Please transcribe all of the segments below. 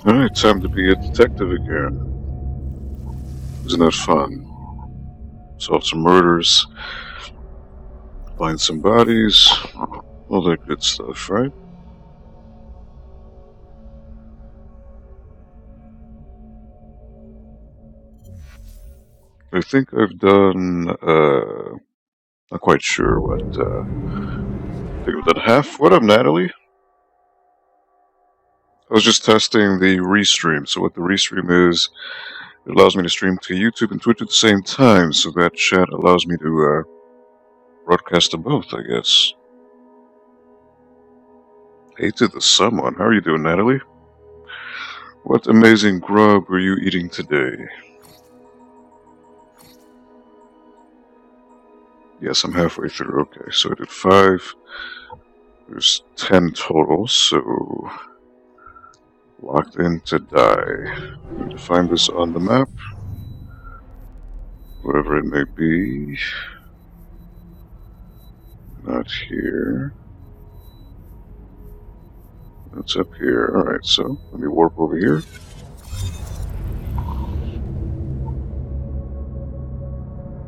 Alright, time to be a detective again. Isn't that fun? Solve some murders, find some bodies, all that good stuff, right? I think I've done, not quite sure what, I think I've done half. What up, Natalie? I was just testing the restream. So what the restream is, it allows me to stream to YouTube and Twitch at the same time, so that chat allows me to, broadcast to both, I guess. Hey to the someone. How are you doing, Natalie? What amazing grub were you eating today? Yes, I'm halfway through. Okay, so I did 5. There's 10 total, so locked in to die. I need to find this on the map, whatever it may be. Not here. That's up here. Alright, so let me warp over here.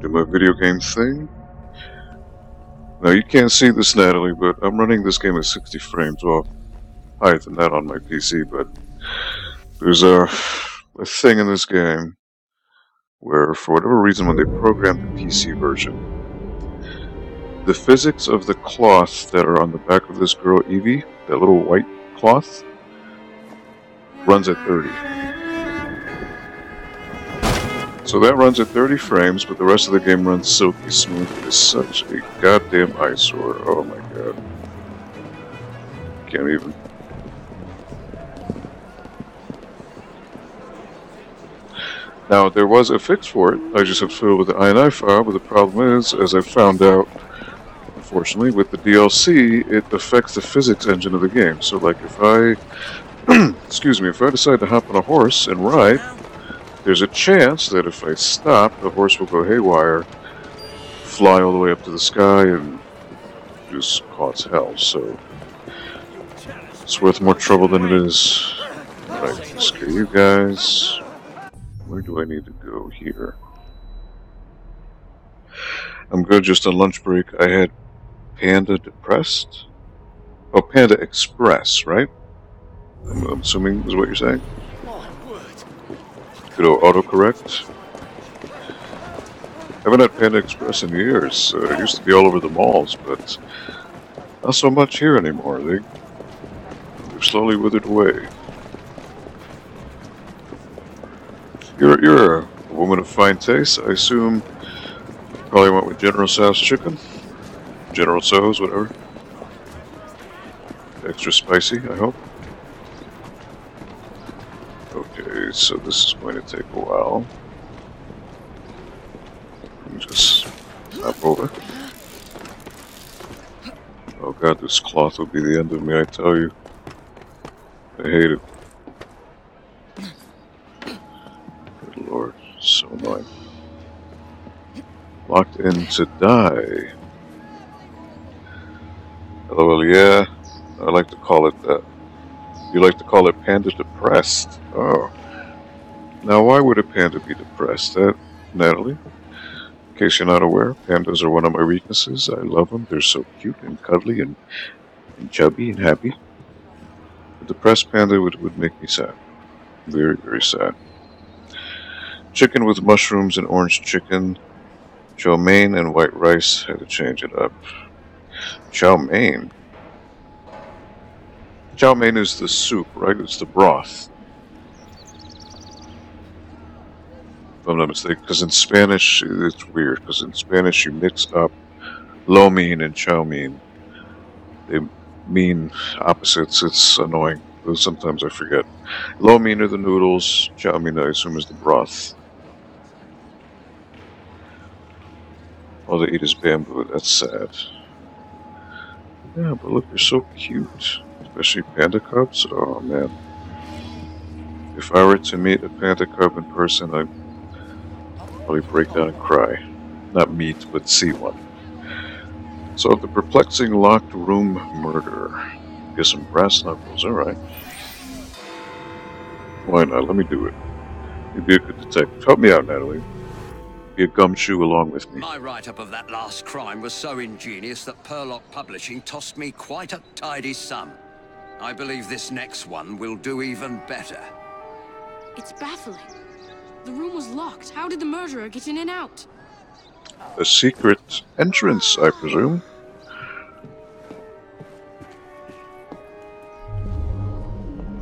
Do my video game thing. Now you can't see this, Natalie, but I'm running this game at 60 frames. Well, higher than that on my PC, but there's a thing in this game where, for whatever reason, when they programmed the PC version, the physics of the cloth that are on the back of this girl, Evie, that little white cloth, runs at 30. So that runs at 30 frames, but the rest of the game runs silky smooth. It is such a goddamn eyesore. Oh my god. Can't even. Now, there was a fix for it. I just have to fill it with the INI file, but the problem is, as I found out, unfortunately, with the DLC, it affects the physics engine of the game. So, like, if I, excuse me, if I decide to hop on a horse and ride, there's a chance that if I stop, the horse will go haywire, fly all the way up to the sky, and just cause hell. So, it's worth more trouble than it is. Alright, screw you guys. Where do I need to go here? I'm good just on lunch break. I had Panda Depressed? Oh, Panda Express, right? I'm assuming is what you're saying? Good old autocorrect. Haven't had Panda Express in years. It used to be all over the malls, but not so much here anymore. They've slowly withered away. You're a woman of fine taste. I assume you probably went with General Tso's chicken? General Tso's, whatever. Extra spicy, I hope. Okay, so this is going to take a while. Let me just hop over. Oh god, this cloth will be the end of me, I tell you. I hate it. Good lord, so annoying. Locked in to die. LOL, yeah, I like to call it that. You like to call it Panda Depressed. Oh. Now, why would a panda be depressed? Natalie? In case you're not aware, pandas are one of my weaknesses. I love them. They're so cute and cuddly and chubby and happy. A depressed panda would make me sad. Very, very sad. Chicken with mushrooms and orange chicken. Chow mein and white rice. Had to change it up. Chow mein? Chow mein is the soup, right? It's the broth. If I'm not mistaken, because in Spanish, it's weird, because in Spanish you mix up lo mein and chow mein. They mean opposites. It's annoying. But sometimes I forget. Lo mein are the noodles, chow mein I assume is the broth. All they eat is bamboo, that's sad. Yeah, but look, they're so cute. Especially panda cubs. Oh man. If I were to meet a panda cub in person, I'd probably break down and cry. Not meet, but see one. So the perplexing locked room murder. Get some brass knuckles, alright. Why not? Let me do it. You'd be a good detective. Help me out, Natalie. Be a gumshoe along with me. My write-up of that last crime was so ingenious that Purlock Publishing tossed me quite a tidy sum. I believe this next one will do even better. It's baffling. The room was locked. How did the murderer get in and out? A secret entrance, I presume.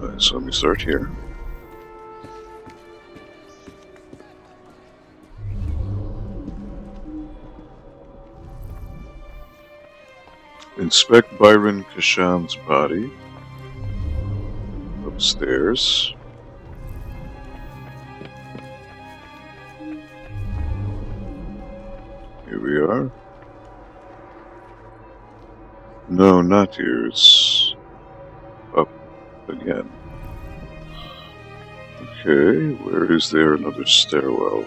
Alright, so let me start here. Inspect Byron Kashan's body. Upstairs. Here we are. No, not here. It's up again. Okay, where is there another stairwell?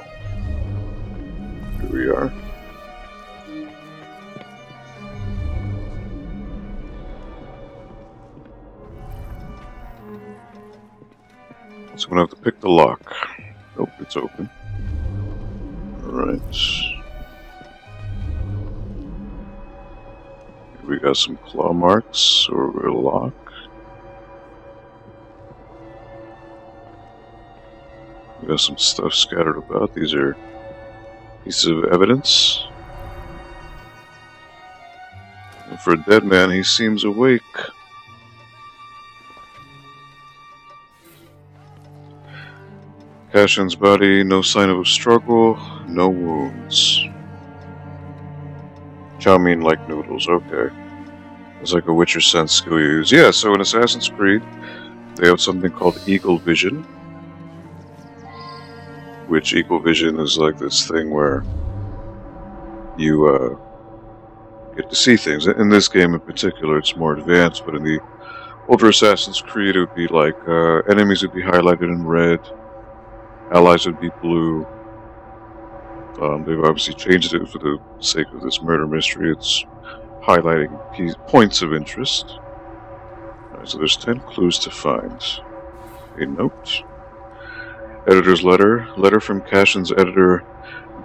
Here we are. So I'm gonna have to pick the lock. Nope, it's open. Alright. We got some claw marks over a lock. We got some stuff scattered about. These are pieces of evidence. And for a dead man, he seems awake. Cashin's body, no sign of a struggle, no wounds. Chow mein like noodles, okay. It's like a Witcher sense skill you use. Yeah, so in Assassin's Creed, they have something called Eagle Vision. Which Eagle Vision is like this thing where you get to see things. In this game in particular, it's more advanced, but in the older Assassin's Creed, it would be like enemies would be highlighted in red, allies would be blue. They've obviously changed it for the sake of this murder mystery. It's highlighting points of interest. Alright, so there's 10 clues to find. A note. Editor's letter. Letter from Cashin's editor.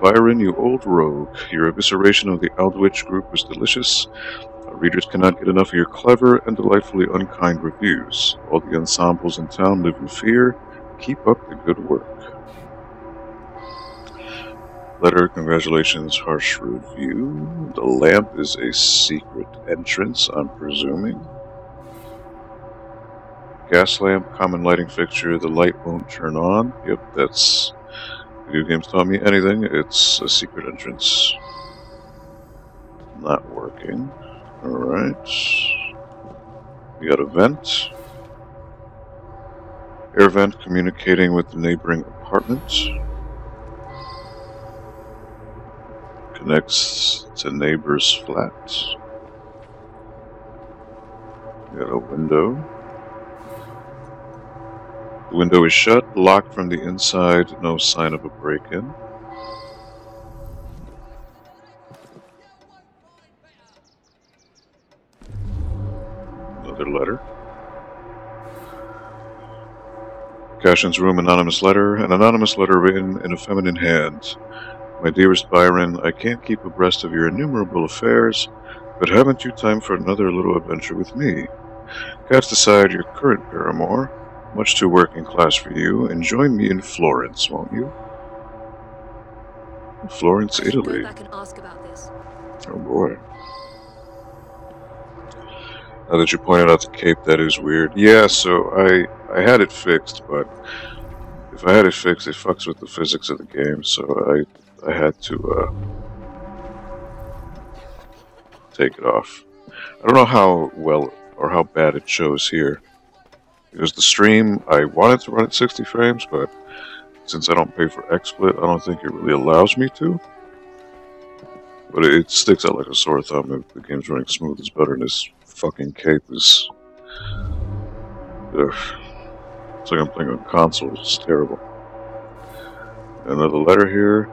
Byron, you old rogue. Your evisceration of the Aldwych group was delicious. Our readers cannot get enough of your clever and delightfully unkind reviews. All the ensembles in town live in fear. Keep up the good work. Letter, congratulations, harsh review. The lamp is a secret entrance, I'm presuming. Gas lamp, common lighting fixture, the light won't turn on. Yep, that's... Video games taught me anything, it's a secret entrance. Not working. Alright. We got a vent. Air vent communicating with the neighboring apartment. Connects to neighbor's flat. We got a window. The window is shut, locked from the inside, no sign of a break-in. Another letter. Cashin's room, anonymous letter. An anonymous letter written in a feminine hand. My dearest Byron, I can't keep abreast of your innumerable affairs, but haven't you time for another little adventure with me? Cast aside your current paramour, much too working class for you, and join me in Florence, won't you? Florence, Italy. Go back and ask about this. Oh boy. Now that you pointed out the cape, that is weird. Yeah, so I had it fixed, but if I had it fixed, it fucks with the physics of the game, so I had to take it off. I don't know how well or how bad it shows here. Because the stream, I wanted to run at 60 frames, but since I don't pay for XSplit, I don't think it really allows me to. But it sticks out like a sore thumb if the game's running smooth as butter and this fucking cape is... Ugh. It's like I'm playing on console, it's terrible. Another letter here.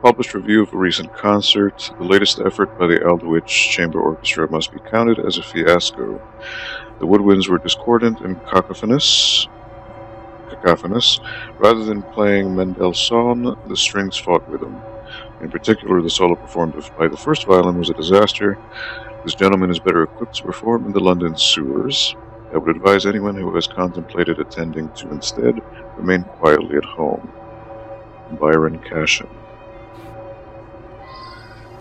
Published review of a recent concert. The latest effort by the Aldwych Chamber Orchestra must be counted as a fiasco. The woodwinds were discordant and cacophonous. cacophonous. Rather than playing Mendelssohn, the strings fought with him. In particular, the solo performed by the first violin was a disaster. This gentleman is better equipped to perform in the London sewers. I would advise anyone who has contemplated attending to instead remain quietly at home. Byron Cashin.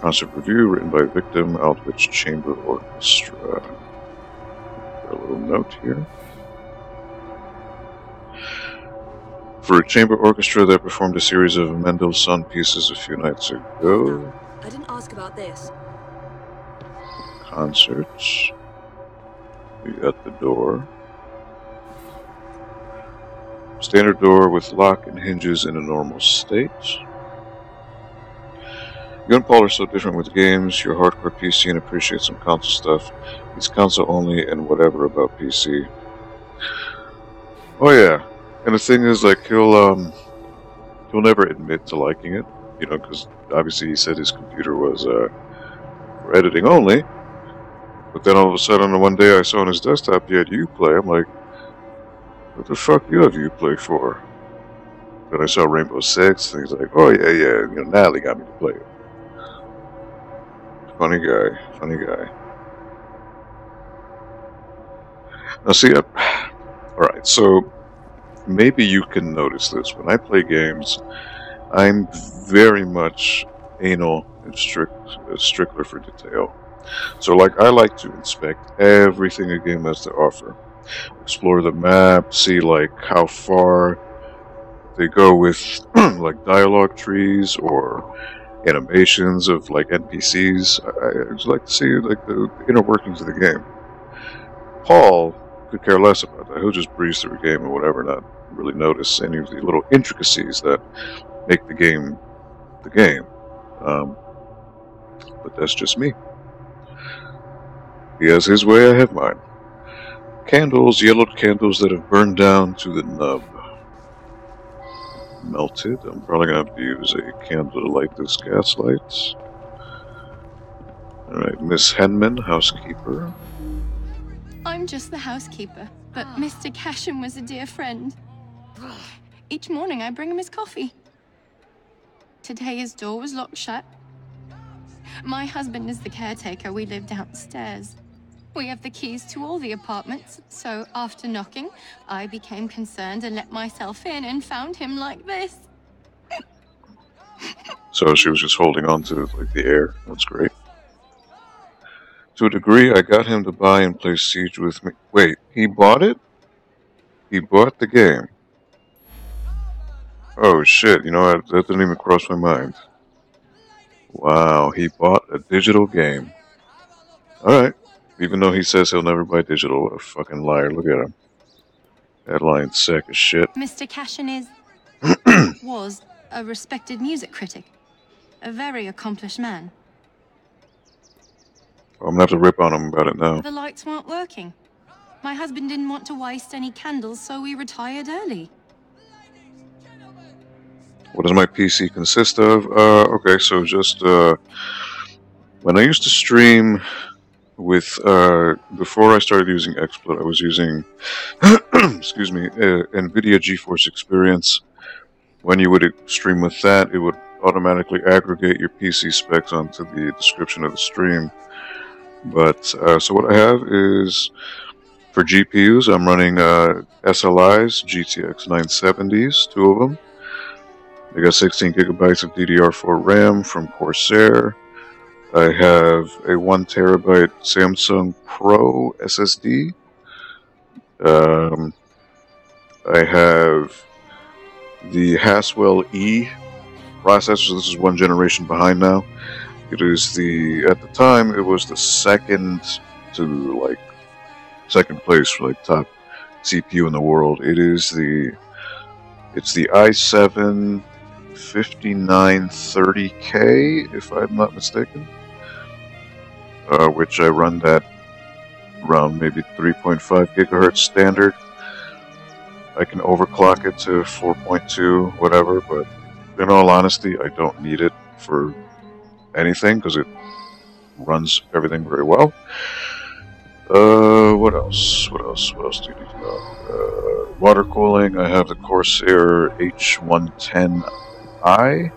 Concert review written by Victim Aldrich Chamber Orchestra. Got a little note here. For a chamber orchestra that performed a series of Mendelssohn pieces a few nights ago. I didn't ask about this. Concerts. We got the door. Standard door with lock and hinges in a normal state. You and Paul are so different with games. You're hardcore PC and appreciate some console stuff. He's console only and whatever about PC. Oh yeah, and the thing is, like, he'll never admit to liking it, you know, because obviously he said his computer was for editing only. But then all of a sudden, one day I saw on his desktop he had Uplay. I'm like, what the fuck you have Uplay for? Then I saw Rainbow Six, and he's like, oh yeah, you know, Natalie got me to play it. Funny guy. Now see, alright, so maybe you can notice this. When I play games, I'm very much anal and stickler for detail. So, like, I like to inspect everything a game has to offer. Explore the map, see, like, how far they go with, like, dialogue trees or animations of, like, NPCs. I just like to see, like, the inner workings of the game. Paul could care less about that. He'll just breeze through a game or whatever, not really notice any of the little intricacies that make the game the game. But that's just me. He has his way, I have mine. Candles, yellowed candles that have burned down to the nub. Melted. I'm probably going to have to use a candle to light this gaslight. Alright, Miss Henman, housekeeper. I'm just the housekeeper, but Mr. Cashin was a dear friend. Each morning I bring him his coffee. Today his door was locked shut. My husband is the caretaker. We live downstairs. We have the keys to all the apartments, so after knocking, I became concerned and let myself in and found him like this. So she was just holding on to, like, the air. That's great. To a degree, I got him to buy and play Siege with me. Wait, he bought it? He bought the game. Oh shit, you know what? That didn't even cross my mind. Wow, he bought a digital game. Alright. Even though he says he'll never buy digital, what a fucking liar. Look at him. That line's sick as shit. Mr. Cashin was a respected music critic. A very accomplished man. Well, I'm gonna have to rip on him about it now. The lights weren't working. My husband didn't want to waste any candles, so we retired early. What does my PC consist of? Okay, so just, when I used to stream with, before I started using XSplit, I was using, excuse me, NVIDIA GeForce Experience. When you would stream with that, it would automatically aggregate your PC specs onto the description of the stream. But, so what I have is, for GPUs, I'm running, SLIs, GTX 970s, two of them. I got 16 gigabytes of DDR4 RAM from Corsair. I have a 1 terabyte Samsung Pro SSD. I have the Haswell E processor. So this is one generation behind now. It is at the time, it was the second place for, like, top CPU in the world. It's the i7 5930K, if I'm not mistaken, which I run that around maybe 3.5 gigahertz standard. I can overclock it to 4.2, whatever, but in all honesty, I don't need it for anything because it runs everything very well. What else? What else do you need to know? Water cooling, I have the Corsair H110i,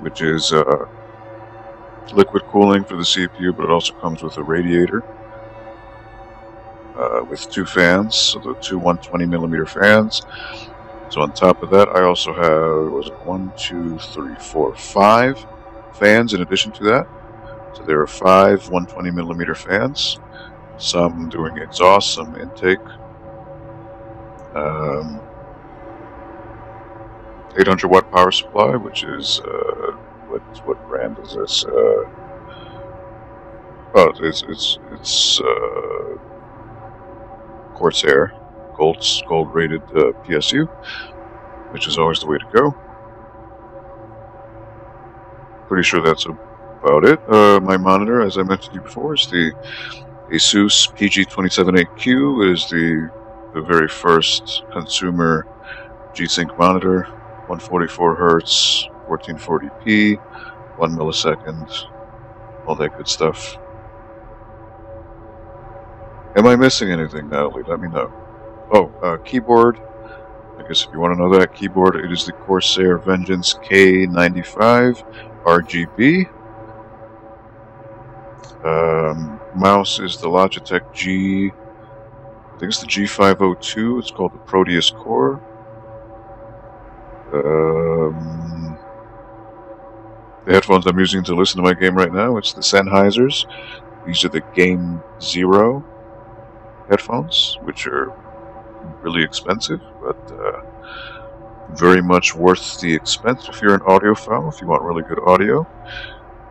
which is liquid cooling for the CPU, but it also comes with a radiator with two fans, so the two 120mm fans. So on top of that, I also have, was it 1, 2, 3, 4, 5 fans in addition to that. So there are 5 120mm fans, some doing exhaust, some intake. 800 watt power supply, which is what brand is this? It's Corsair gold rated PSU, which is always the way to go. Pretty sure that's about it. My monitor, as I mentioned to you before, is the Asus PG278Q. It is the very first consumer G-Sync monitor, 144 Hz, 1440p, 1 millisecond, all that good stuff. Am I missing anything, Natalie? Let me know. Oh, keyboard. I guess if you want to know that keyboard, it is the Corsair Vengeance K95 RGB. Mouse is the Logitech I think it's the G502. It's called the Proteus Core. The headphones I'm using to listen to my game right now, it's the Sennheisers. These are the Game Zero headphones, which are really expensive, but very much worth the expense if you're an audiophile, if you want really good audio.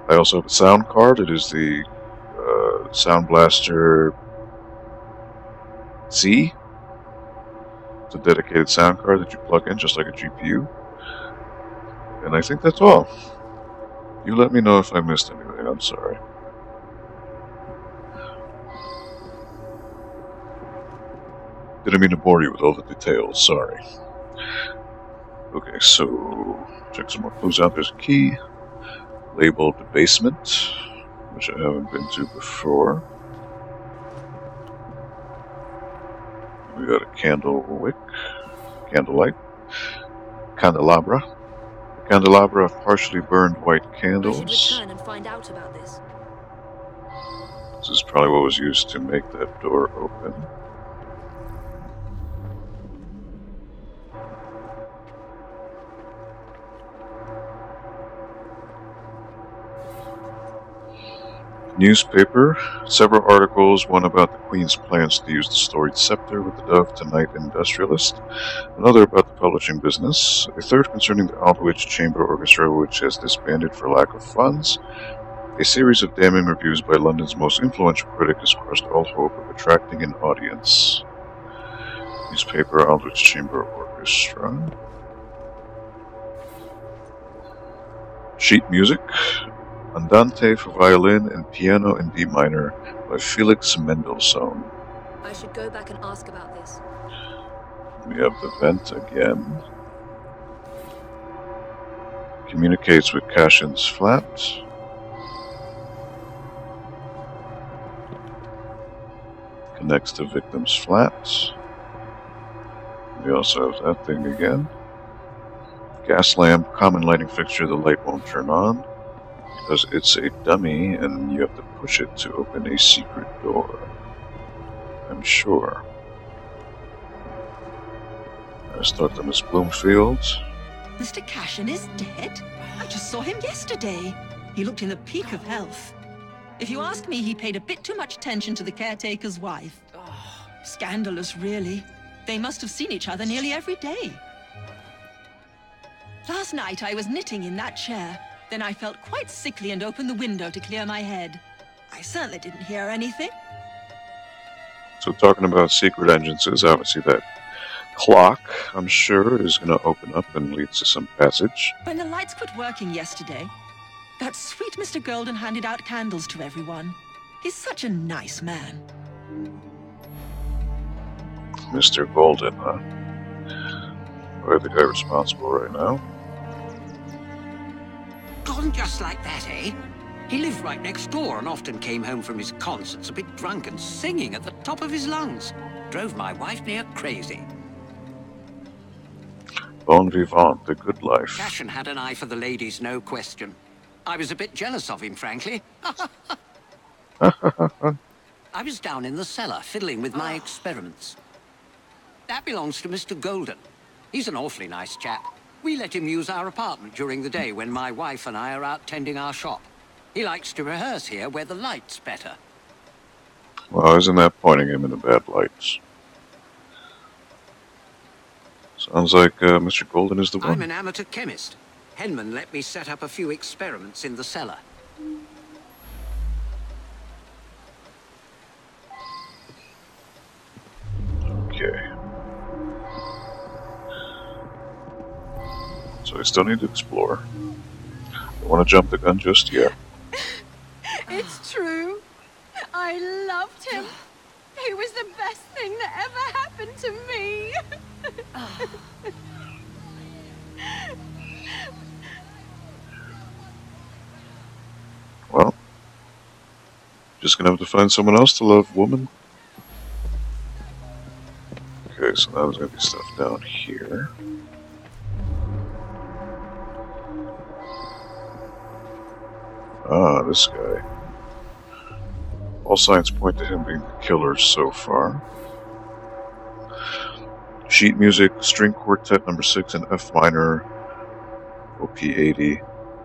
I also have a sound card. It is the Sound Blaster Z. It's a dedicated sound card that you plug in just like a GPU. And I think that's all. You let me know if I missed anything. I'm sorry. Didn't mean to bore you with all the details. Sorry. Okay, so check some more clues out. There's a key labeled the basement, which I haven't been to before. We got a candlelight, candelabra. A candelabra of partially burned white candles. I should return and find out about this. This is probably what was used to make that door open. Newspaper. Several articles, one about the Queen's plans to use the storied scepter with the dove to knight industrialist, another about the publishing business, a third concerning the Aldwych Chamber Orchestra, which has disbanded for lack of funds. A series of damning reviews by London's most influential critic has crushed all hope of attracting an audience. Newspaper, Aldwych Chamber Orchestra. Sheet music. Andante for violin and piano in D minor by Felix Mendelssohn. I should go back and ask about this. We have the vent again. Communicates with Cashin's flat. Connects to victim's flat. We also have that thing again. Gas lamp, common lighting fixture, the light won't turn on. Because it's a dummy and you have to push it to open a secret door. I'm sure. Let's talk to Miss Bloomfield. Mr. Cashin is dead? I just saw him yesterday. He looked in the peak of health. If you ask me, he paid a bit too much attention to the caretaker's wife. Scandalous, really. They must have seen each other nearly every day. Last night I was knitting in that chair. Then I felt quite sickly and opened the window to clear my head. I certainly didn't hear anything. So talking about secret entrances, obviously that clock, I'm sure, is going to open up and lead to some passage. When the lights quit working yesterday, that sweet Mr. Golden handed out candles to everyone. He's such a nice man. Mr. Golden, huh? Probably the guy responsible right now. Gone just like that, eh? He lived right next door and often came home from his concerts a bit drunk and singing at the top of his lungs. Drove my wife near crazy. Bon vivant, the good life. Cashin had an eye for the ladies, no question. I was a bit jealous of him, frankly. I was down in the cellar, fiddling with my experiments. That belongs to Mr. Golden. He's an awfully nice chap. We let him use our apartment during the day when my wife and I are out tending our shop. He likes to rehearse here where the light's better. Well, isn't that pointing him in a bad light? Sounds like Mr. Golden is the one. I'm an amateur chemist. Henman let me set up a few experiments in the cellar. Okay. So I still need to explore. Don't want to jump the gun just yet. It's true. I loved him. He was the best thing that ever happened to me. Well, just gonna have to find someone else to love, woman. Okay, so now there's gonna be stuff down here. Ah, this guy. All signs point to him being the killer so far. Sheet music, string quartet number 6 in F minor, OP 80.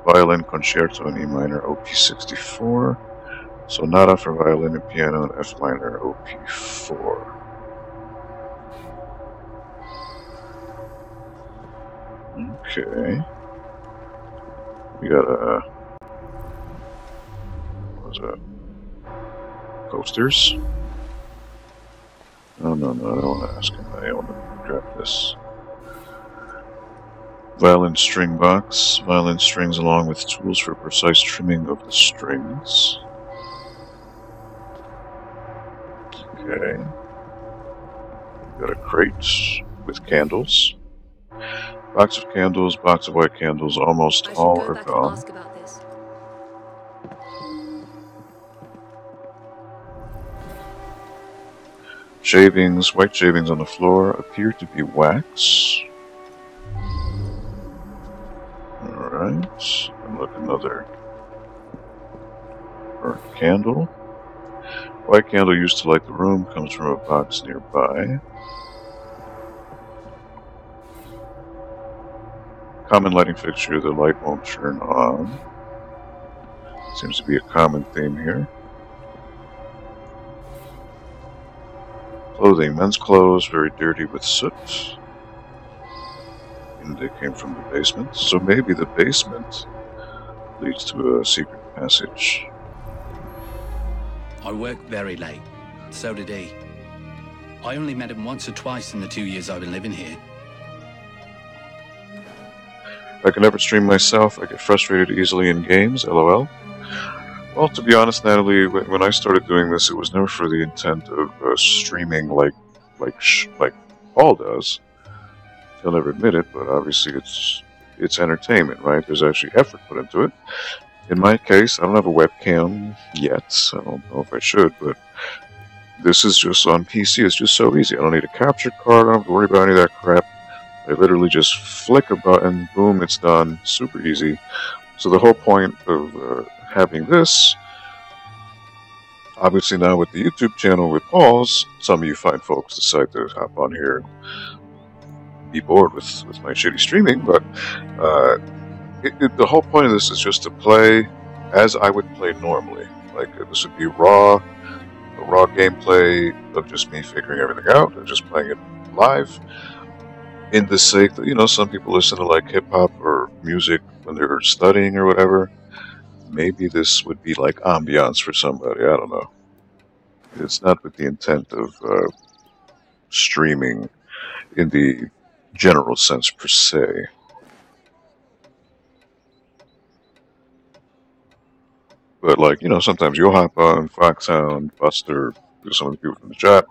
Violin concerto in E minor, OP 64. Sonata for violin and piano in F minor, OP 4. Okay. We got what was that? Coasters? No, I don't want to ask him. I want to grab this. Violin string box. Violin strings along with tools for precise trimming of the strings. Okay. Got a crate with candles. Box of candles, box of white candles, almost I should all go are back and gone. ask about this. Shavings, white shavings on the floor appear to be wax. Alright, and look, another burnt candle. White candle used to light the room comes from a box nearby. Common lighting fixture, the light won't turn on. Seems to be a common theme here. Clothing, men's clothes, very dirty with soot. And they came from the basement, so maybe the basement leads to a secret passage. I worked very late. So did he. I only met him once or twice in the 2 years I've been living here. I can never stream myself. I get frustrated easily in games, lol. Well, to be honest, Natalie, when I started doing this, it was never for the intent of streaming like Paul does. He'll never admit it, but obviously it's entertainment, right? There's actually effort put into it. In my case, I don't have a webcam yet. I don't know if I should, but this is just on PC. It's just so easy. I don't need a capture card. I don't have to worry about any of that crap. I literally just flick a button, boom, it's done. Super easy. So the whole point of having this, obviously now with the YouTube channel with Paul's, some of you fine folks decide to hop on here and be bored with my shitty streaming, but the whole point of this is just to play as I would play normally. Like, this would be a raw gameplay of just me figuring everything out and just playing it live. In the sake that, some people listen to like hip-hop or music when they're studying or whatever. Maybe this would be like ambiance for somebody, I don't know. It's not with the intent of streaming in the general sense per se. But like, sometimes you'll hop on Foxhound, Buster, some of the people from the chat.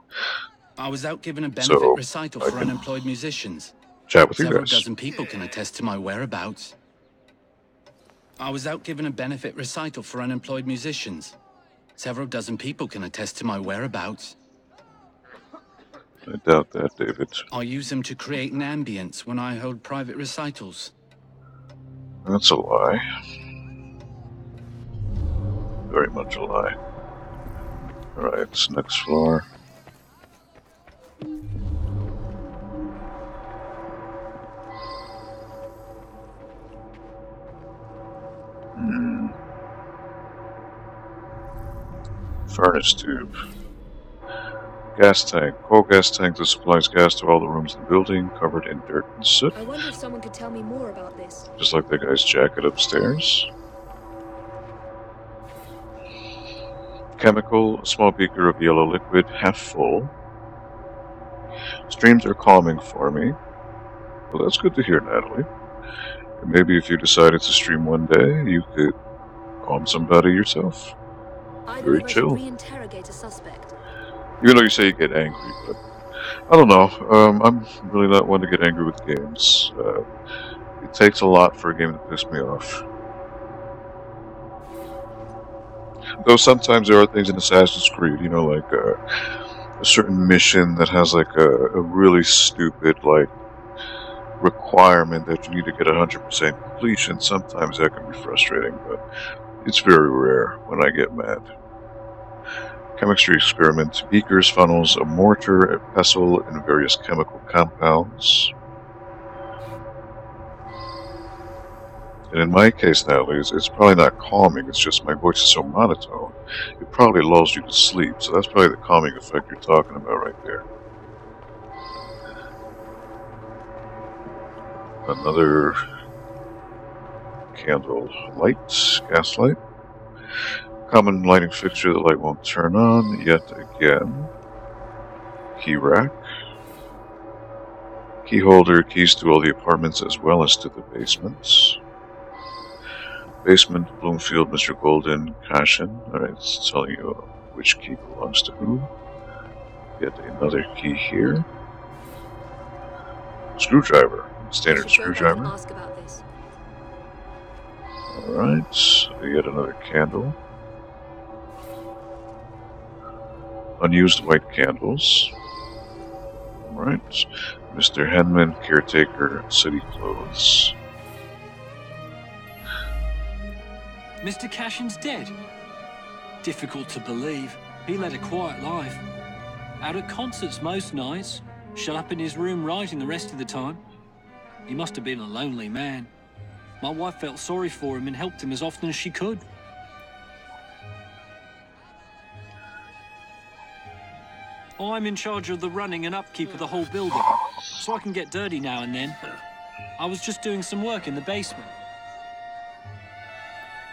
I was out giving a benefit recital for unemployed musicians. Chat with you Several guys. dozen people can attest to my whereabouts. I was out giving a benefit recital for unemployed musicians. Several dozen people can attest to my whereabouts. I doubt that, David. I use them to create an ambience when I hold private recitals. That's a lie. Very much a lie. Alright, next floor. Furnace tube. Gas tank. Coal gas tank that supplies gas to all the rooms in the building, covered in dirt and soot. I wonder if someone could tell me more about this. Just like that guy's jacket upstairs. Chemical, a small beaker of yellow liquid, half full. Streams are calming for me. Well, that's good to hear, Natalie. And maybe if you decided to stream one day, you could calm somebody yourself. I Very believe I chill. should reinterrogate a suspect. Even though you say you get angry, but I don't know. I'm really not one to get angry with games. It takes a lot for a game to piss me off. Though sometimes there are things in Assassin's Creed, you know, like a certain mission that has like a really stupid like requirement that you need to get 100% completion. Sometimes that can be frustrating, but it's very rare when I get mad. Chemistry experiment, beakers, funnels, a mortar, a pestle, and various chemical compounds. And in my case, Natalie, it's probably not calming, it's just my voice is so monotone, it probably lulls you to sleep, so that's probably the calming effect you're talking about right there. Another candle light, gas light. Common lighting fixture, the light won't turn on yet again. Key rack. Key holder, keys to all the apartments as well as to the basements. Basement, Bloomfield, Mr. Golden, Cashin. Alright, it's telling you which key belongs to who. Yet another key here. Screwdriver. Standard I should go back and screwdriver. ask about this. Alright, yet another candle. Unused white candles. Alright. Mr. Henman, caretaker, city clothes. Mr. Cashin's dead. Difficult to believe. He led a quiet life. Out at concerts most nights, shut up in his room writing the rest of the time. He must have been a lonely man. My wife felt sorry for him and helped him as often as she could. I'm in charge of the running and upkeep of the whole building, so I can get dirty now and then. I was just doing some work in the basement.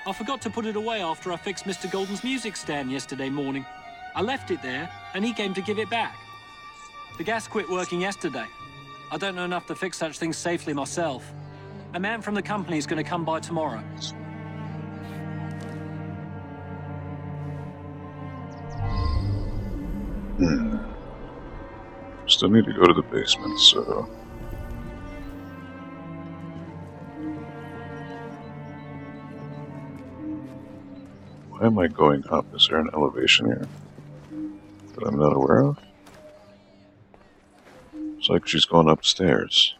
I forgot to put it away after I fixed Mr. Golden's music stand yesterday morning. I left it there, and he came to give it back. The gas quit working yesterday. I don't know enough to fix such things safely myself. A man from the company is going to come by tomorrow. Still need to go to the basement, so... Why am I going up? Is there an elevation here that I'm not aware of? It's like she's going upstairs.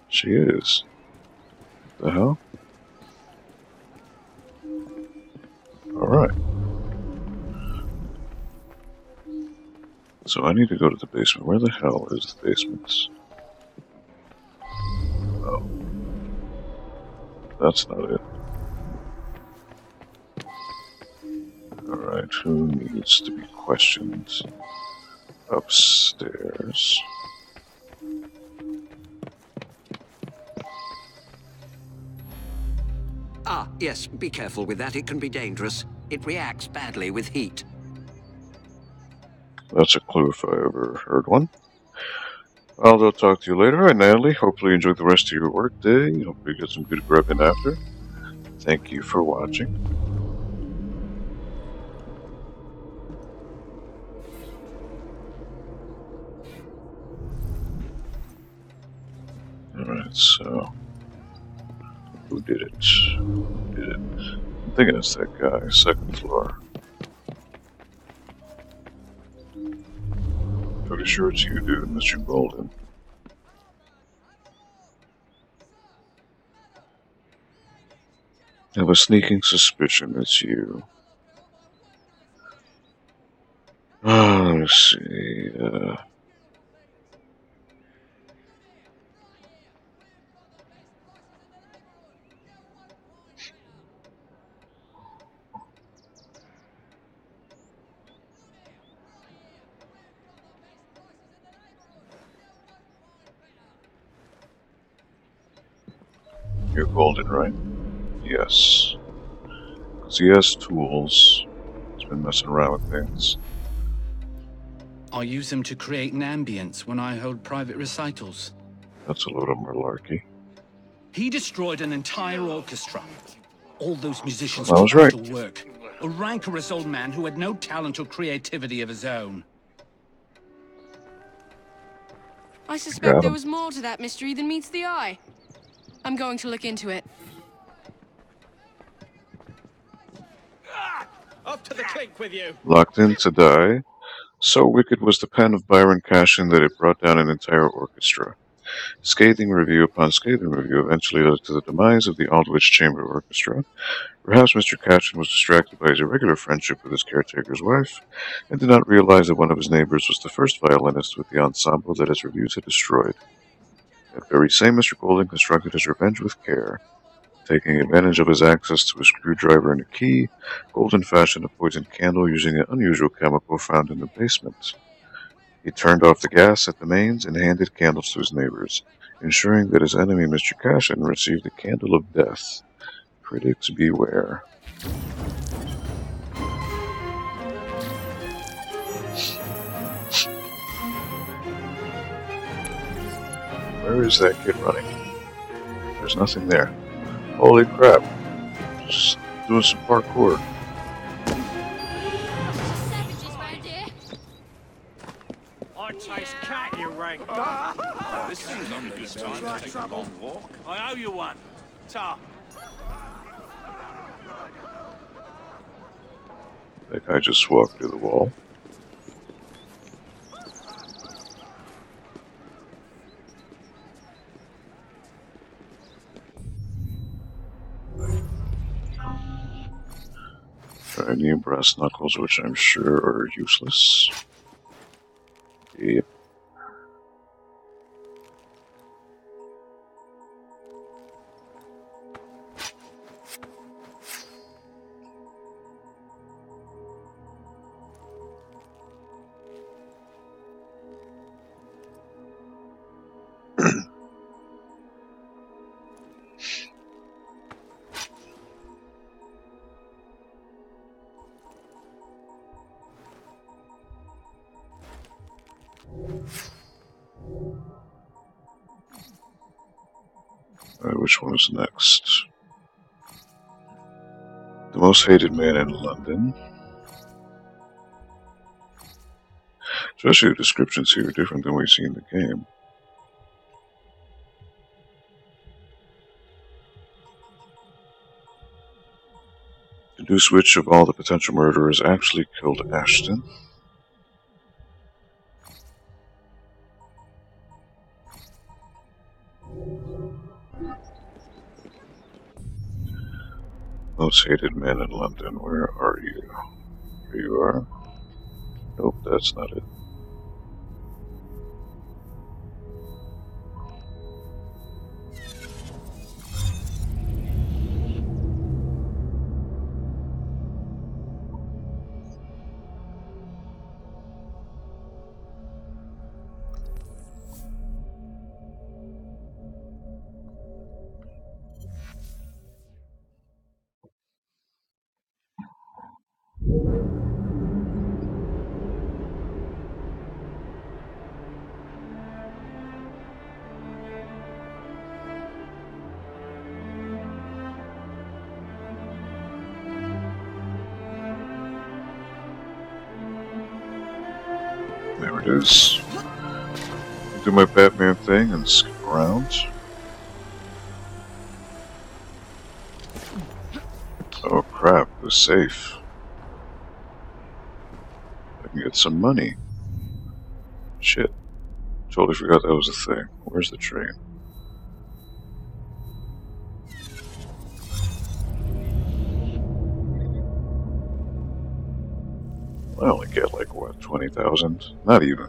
She is. What the hell? Alright. So I need to go to the basement. Where the hell is the basement? Oh. That's not it. Alright, who needs to be questioned? Upstairs. Ah, yes, be careful with that. It can be dangerous. It reacts badly with heat. That's a clue if I ever heard one. I'll talk to you later. Alright, Natalie. Hopefully you enjoy the rest of your work day. Hope you get some good grub in after. Thank you for watching. Alright, so... Who did it? Who did it? I'm thinking it's that guy, second floor. Pretty sure it's you, dude, Mr. Golden. I have a sneaking suspicion it's you. Let me see. You're Golden, right? Yes. Because he has tools. He's been messing around with things. I use them to create an ambience when I hold private recitals. That's a load of malarkey. He destroyed an entire orchestra. All those musicians I was took right. to work. A rancorous old man who had no talent or creativity of his own. I Got suspect there him. was more to that mystery than meets the eye. I'm going to look into it. Up to the clink with you. Locked in to die. So wicked was the pen of Byron Cashin that it brought down an entire orchestra. Scathing review upon scathing review eventually led to the demise of the Aldwych Chamber Orchestra. Perhaps Mr. Cashin was distracted by his irregular friendship with his caretaker's wife, and did not realize that one of his neighbors was the first violinist with the ensemble that his reviews had destroyed. That very same Mr. Golden constructed his revenge with care. Taking advantage of his access to a screwdriver and a key, Golden fashioned a poisoned candle using an unusual chemical found in the basement. He turned off the gas at the mains and handed candles to his neighbors, ensuring that his enemy Mr. Cashin received the candle of death. Critics beware. Where is that kid running? There's nothing there. Holy crap. Just doing some parkour. I taste cat, you rank. This seems like a good time to take a long walk. I owe you one. Ta. That guy just walked through the wall. Tiny brass knuckles, which I'm sure are useless. Yep. Which one is next? The most hated man in London. Especially the descriptions here are different than we see in the game. Deduce which of all the potential murderers actually killed Ashton. Most hated man in London, where are you? Here you are. Nope, that's not it. There it is. Do my Batman thing and skip around. Oh crap, the safe. I can get some money. Shit. Totally forgot that was a thing. Where's the train? I only get like, what, 20,000? Not even.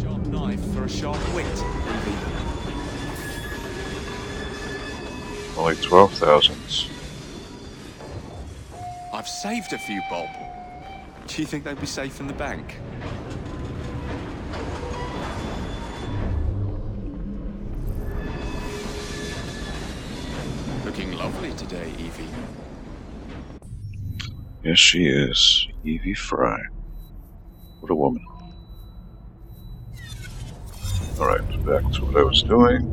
Sharp knife for a sharp wit, Evie. Only 12,000. I've saved a few bob. Do you think they'd be safe in the bank? Looking lovely today, Evie. Yes, she is. Evie Fry. What a woman. Alright, back to what I was doing.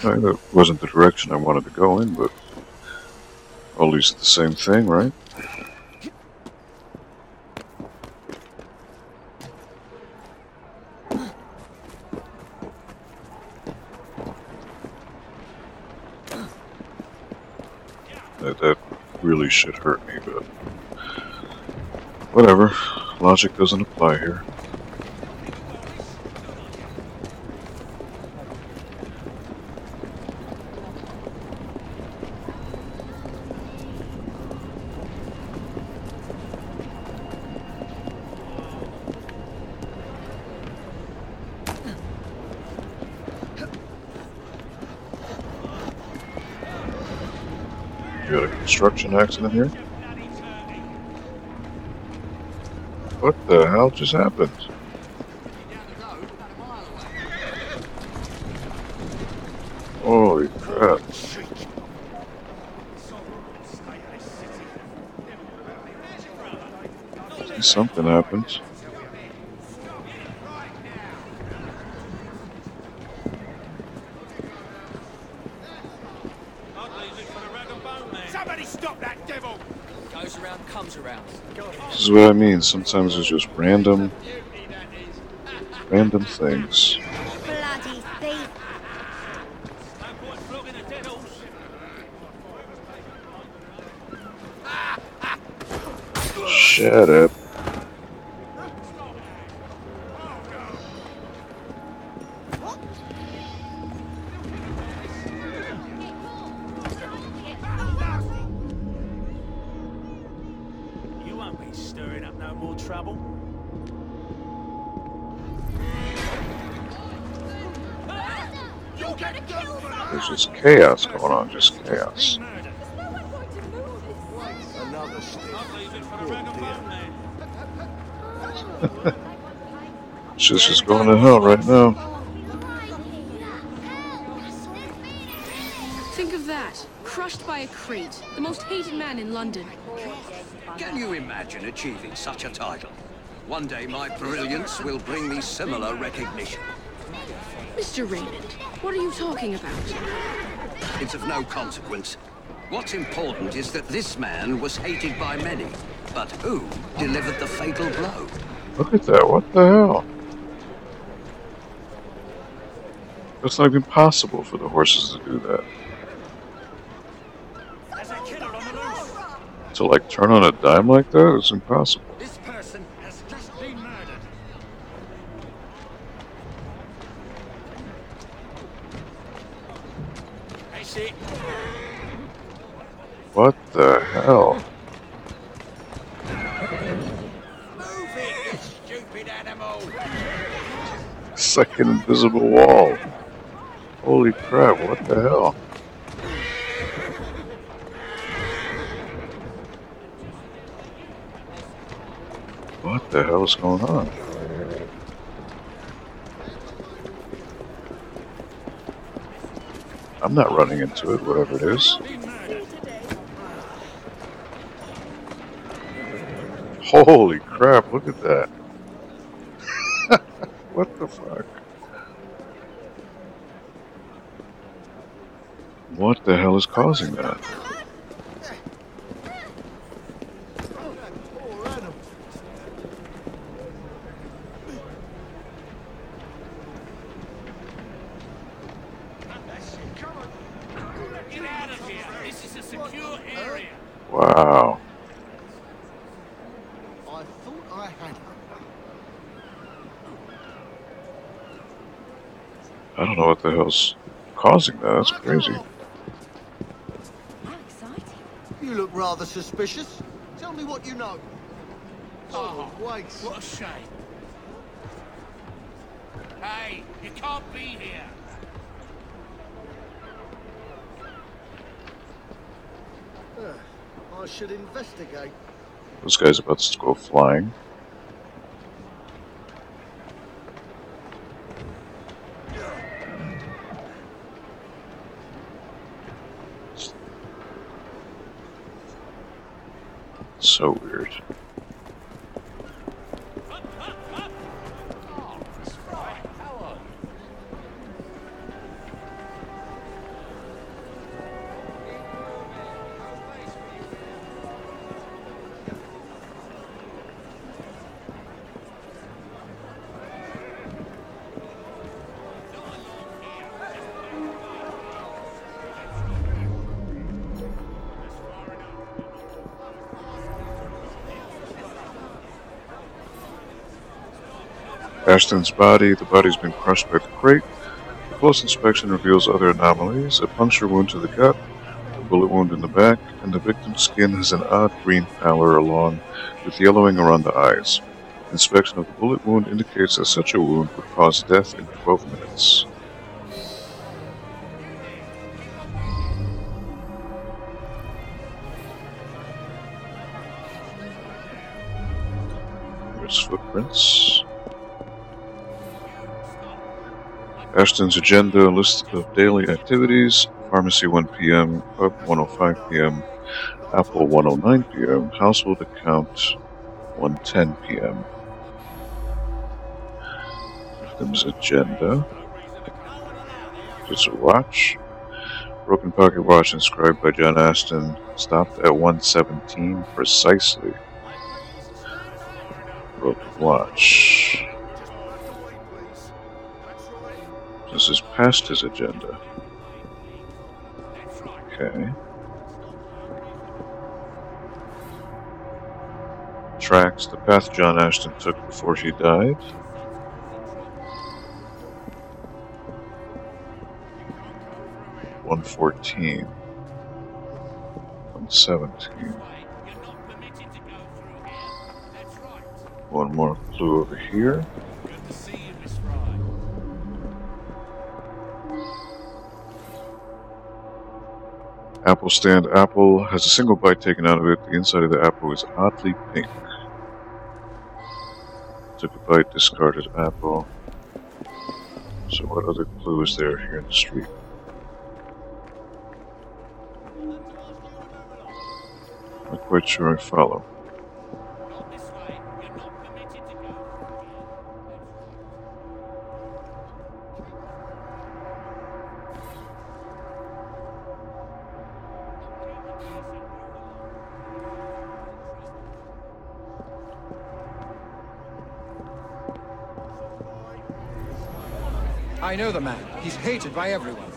Right, that wasn't the direction I wanted to go in, but at least the same thing, right? That really should hurt me, but whatever. Logic doesn't apply here. You had a construction accident here? What the hell just happened? Holy crap. Something happened. Somebody stop that devil! Goes around, comes around. This is what I mean. Sometimes it's just random things. Bloody thief. Shut up. You won't be stirring up no more trouble. There's just chaos going on, just chaos. Another stick. Shit's just going to hell right now. Think of that. Crushed by a Crete, the most hated man in London. Can you imagine achieving such a title? One day my brilliance will bring me similar recognition. Mr. Raymond, what are you talking about? It's of no consequence. What's important is that this man was hated by many. But who delivered the fatal blow? Look at that, what the hell? It's not even possible for the horses to do that. There's a killer on the loose. To like turn on a dime like that? It's impossible. This person has just been murdered. That's it. What the hell? Move it, you stupid animal! It's like an invisible wall. Holy crap, what the hell? What the hell is going on? I'm not running into it, whatever it is. Holy crap, look at that. What the fuck? What the hell is causing that? Get out of here! This is a secure area! Wow. I thought I had her. I don't know what the hell's causing that. That's crazy. How exciting. You look rather suspicious. Tell me what you know. Oh, wait. What a shame. Hey, you can't be here! I should investigate. This guy's about to go flying. So weird. Ashton's body. The body's been crushed by the crate. A close inspection reveals other anomalies: a puncture wound to the gut, a bullet wound in the back, and the victim's skin has an odd green pallor along with yellowing around the eyes. Inspection of the bullet wound indicates that such a wound would cause death in 12 minutes. There's footprints. Ashton's agenda: list of daily activities: pharmacy 1 p.m., pub 1:05 p.m., Apple 1:09 p.m., household account 1:10 p.m. Victim's agenda: it's a watch. Broken pocket watch inscribed by John Ashton, stopped at 1:17 precisely. Broken watch. This is past his agenda. Okay. Tracks the path John Ashton took before he died. $114. $117. One more clue over here. Apple stand. Apple has a single bite taken out of it. The inside of the apple is oddly pink. Took a bite, discarded apple. So what other clue is there here in the street? Not quite sure I follow. I know the man. He's hated by everyone.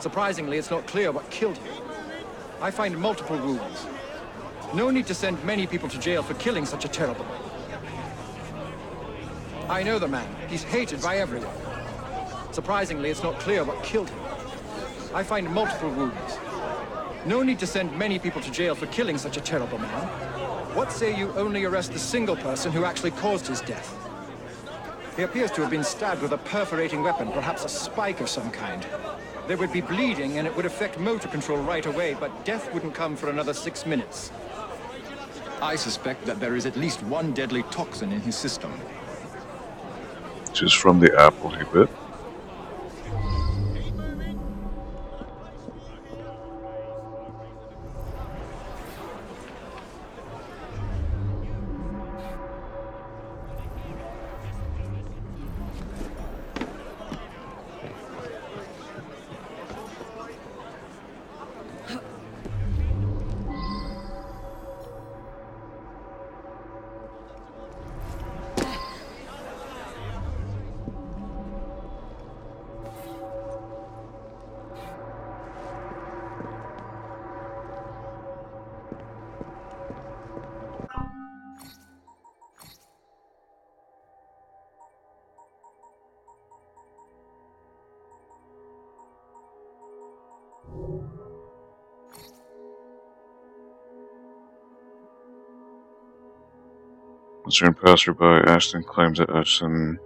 Surprisingly, it's not clear what killed him. I find multiple wounds. No need to send many people to jail for killing such a terrible man. I know the man. He's hated by everyone. Surprisingly, it's not clear what killed him. I find multiple wounds. No need to send many people to jail for killing such a terrible man. What say you only arrest the single person who actually caused his death? He appears to have been stabbed with a perforating weapon, perhaps a spike of some kind. There would be bleeding and it would affect motor control right away, but death wouldn't come for another 6 minutes. I suspect that there is at least one deadly toxin in his system. Which is from the apple he bit. Concerned passerby, Ashton claims that Ashton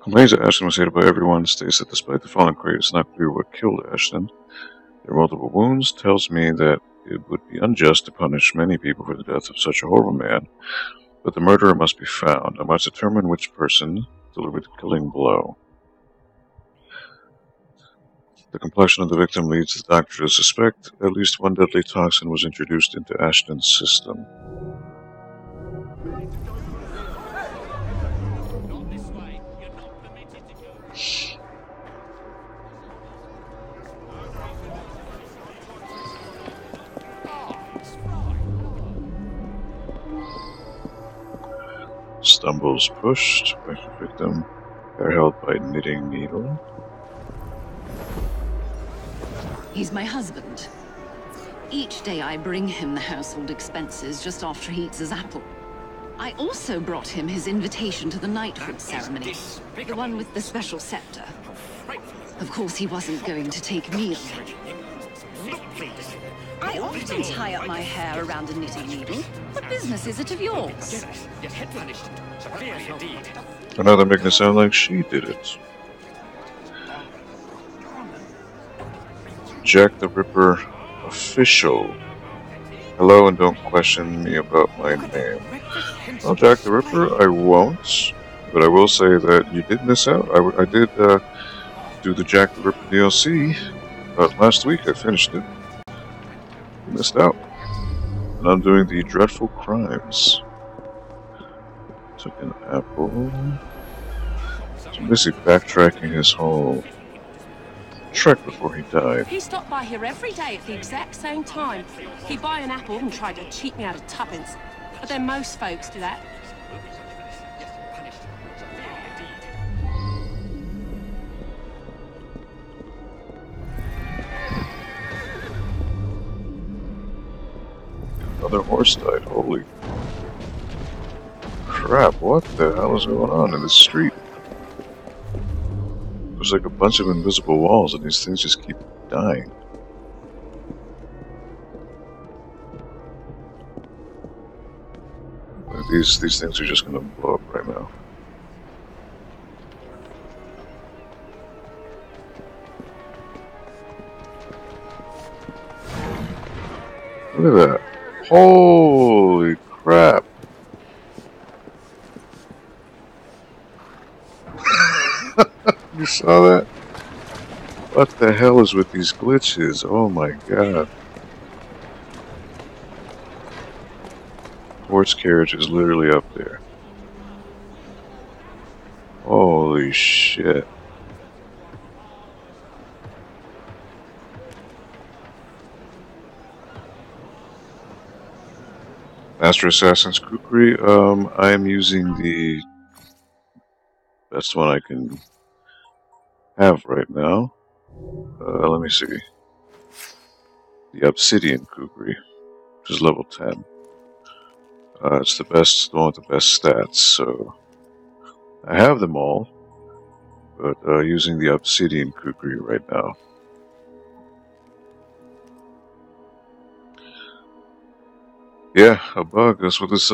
was hated by everyone, states that despite the fallen crate, it's not clear what killed Ashton. There are multiple wounds, tells me that it would be unjust to punish many people for the death of such a horrible man, but the murderer must be found. I must determine which person delivered the killing blow. The complexion of the victim leads the doctor to suspect at least one deadly toxin was introduced into Ashton's system. Stumbles pushed by the victim. They're held by knitting needle. He's my husband. Each day I bring him the household expenses just after he eats his apple. I also brought him his invitation to the knighthood ceremony, the one with the special scepter. Of course, he wasn't going to take me along. I often tie up my hair around a knitting needle. What business is it of yours? Another making it sound like she did it. Jack the Ripper official. Hello, and don't question me about my name. Well, Jack the Ripper, I won't, but I will say that you did miss out. I did do the Jack the Ripper DLC last week. I finished it. You missed out. And I'm doing the Dreadful Crimes. Took an apple. So I'm basically backtracking his whole trek before he died. He stopped by here every day at the exact same time. He'd buy an apple and try to cheat me out of tuppence. But then most folks do that. Another horse died. Holy crap, what the hell is going on in this street? There's like a bunch of invisible walls and these things just keep dying. These things are just gonna blow up right now. Look at that. Holy crap. You saw that? What the hell is with these glitches? Oh my god. Horse carriage is literally up there. Holy shit. Master Assassin's Kukri, I am using the best one I can have right now. Let me see. The Obsidian Kukri, which is level 10. It's the one with the best stats, so I have them all, but using the Obsidian Kukri right now. Yeah, a bug. That's what this.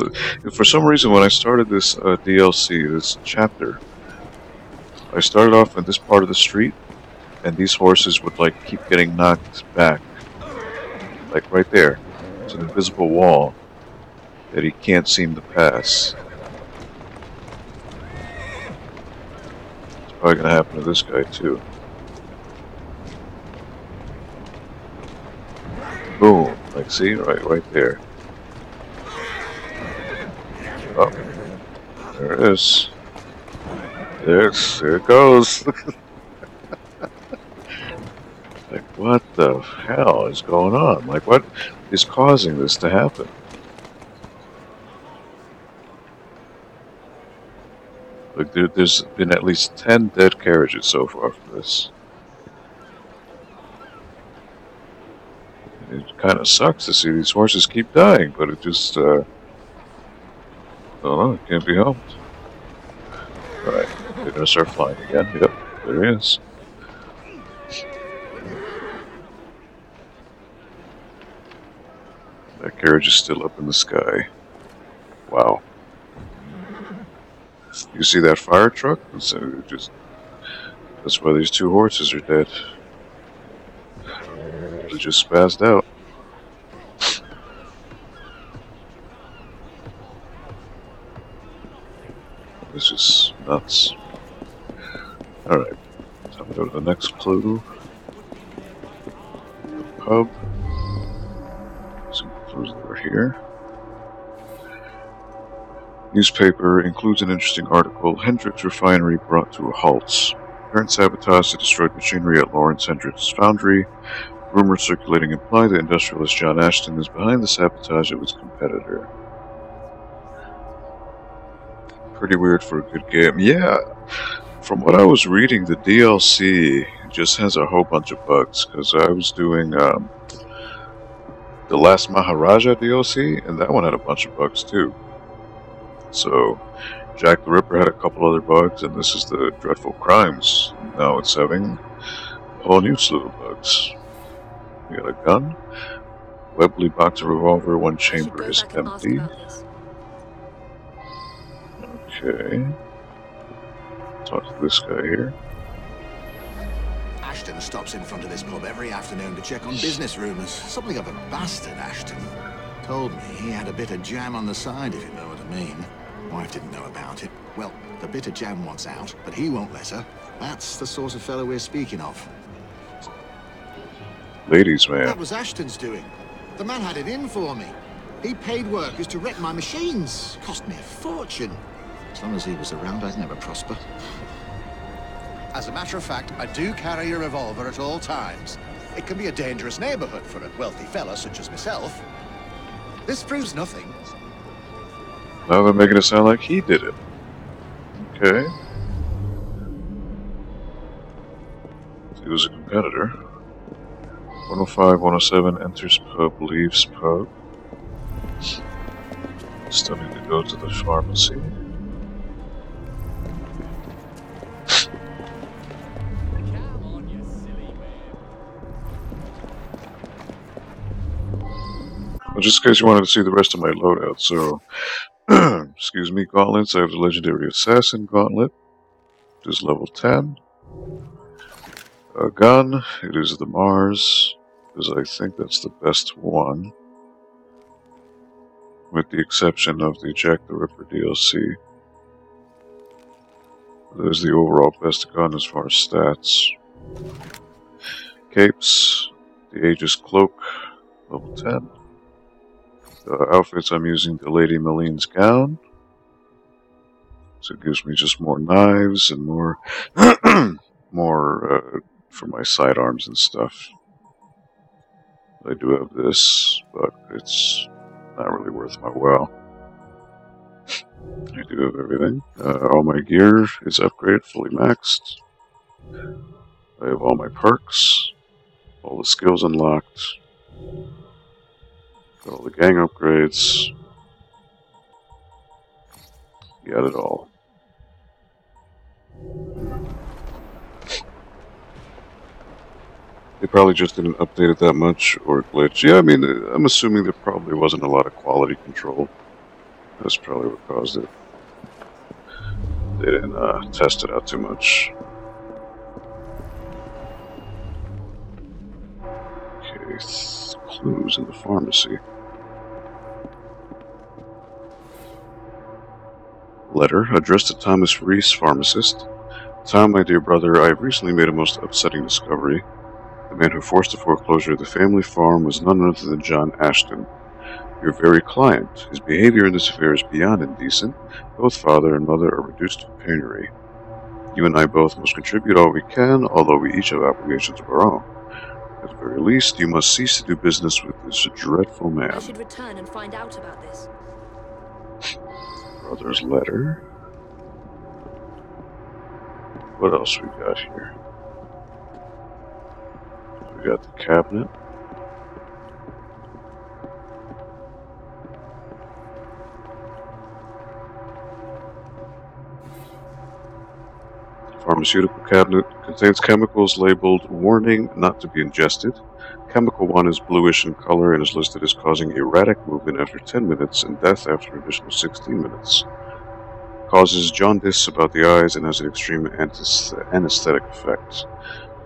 For some reason, when I started this DLC, this chapter, I started off in this part of the street, and these horses would like keep getting knocked back, like right there. It's an invisible wall that he can't seem to pass. It's probably gonna happen to this guy too. Boom! Like, see, right there. Oh, there it is. There it goes. Like, what the hell is going on? Like, what is causing this to happen? Like, there's been at least 10 dead carriages so far for this. It kind of sucks to see these horses keep dying, but it just, I don't know, it can't be helped. Alright, they're gonna start flying again. Yep, there he is. That carriage is still up in the sky. Wow. You see that fire truck? That's why these two horses are dead. They just spazzed out. This is nuts. Alright, time to go to the next clue. The pub. Some clues that are here. Newspaper includes an interesting article. Hendrix Refinery brought to a halt. Apparent sabotage that destroyed machinery at Lawrence Hendrix Foundry. Rumors circulating imply that industrialist John Ashton is behind the sabotage of its competitor. Pretty weird for a good game. Yeah, from what I was reading, the DLC just has a whole bunch of bugs, because I was doing the last Maharaja DLC, and that one had a bunch of bugs too. So, Jack the Ripper had a couple other bugs, and this is the Dreadful Crimes. Now it's having a whole new slew of bugs. We got a gun, Webley box revolver, one chamber is empty. Okay. Talk to this guy here. Ashton stops in front of this pub every afternoon to check on business rumours. Something of a bastard, Ashton. Told me he had a bit of jam on the side, if you know what I mean. Wife didn't know about it. Well, the bit of jam wants out, but he won't let her. That's the sort of fellow we're speaking of. Ladies, man. That was Ashton's doing. The man had it in for me. He paid workers to wreck my machines. Cost me a fortune. As long as he was around, I'd never prosper. As a matter of fact, I do carry a revolver at all times. It can be a dangerous neighborhood for a wealthy fella such as myself. This proves nothing. Now they're making it sound like he did it. Okay. He was a competitor. 105, 107, enters pub, leaves pub. Still need to go to the pharmacy. Well, just in case you wanted to see the rest of my loadout, so... excuse me, gauntlets. I have the Legendary Assassin Gauntlet. It is level 10. A gun. It is the Mars, because I think that's the best one. With the exception of the Jack the Ripper DLC. That is the overall best gun as far as stats. Capes. The Aegis Cloak. Level 10. Outfits, I'm using the Lady Maline's gown. So it gives me just more knives and more more for my sidearms and stuff. I do have this, but it's not really worth my while. I do have everything. All my gear is upgraded, fully maxed. I have all my perks, all the skills unlocked. Got all the gang upgrades. Got it all. They probably just didn't update it that much, or it glitched. Yeah, I mean, I'm assuming there probably wasn't a lot of quality control. That's probably what caused it. They didn't test it out too much. Okay, clues in the pharmacy. Letter addressed to Thomas Reese, pharmacist. Tom, my dear brother, I have recently made a most upsetting discovery. The man who forced the foreclosure of the family farm was none other than John Ashton, your very client. His behavior in this affair is beyond indecent. Both father and mother are reduced to penury. You and I both must contribute all we can, although we each have obligations of our own. At the very least, you must cease to do business with this dreadful man. I should return and find out about this. Brother's letter. What else we got here? We got the cabinet. Pharmaceutical cabinet contains chemicals labeled "Warning not to be ingested." Chemical 1 is bluish in color and is listed as causing erratic movement after 10 minutes and death after an additional 16 minutes. Causes jaundice about the eyes and has an extreme anesthetic effect.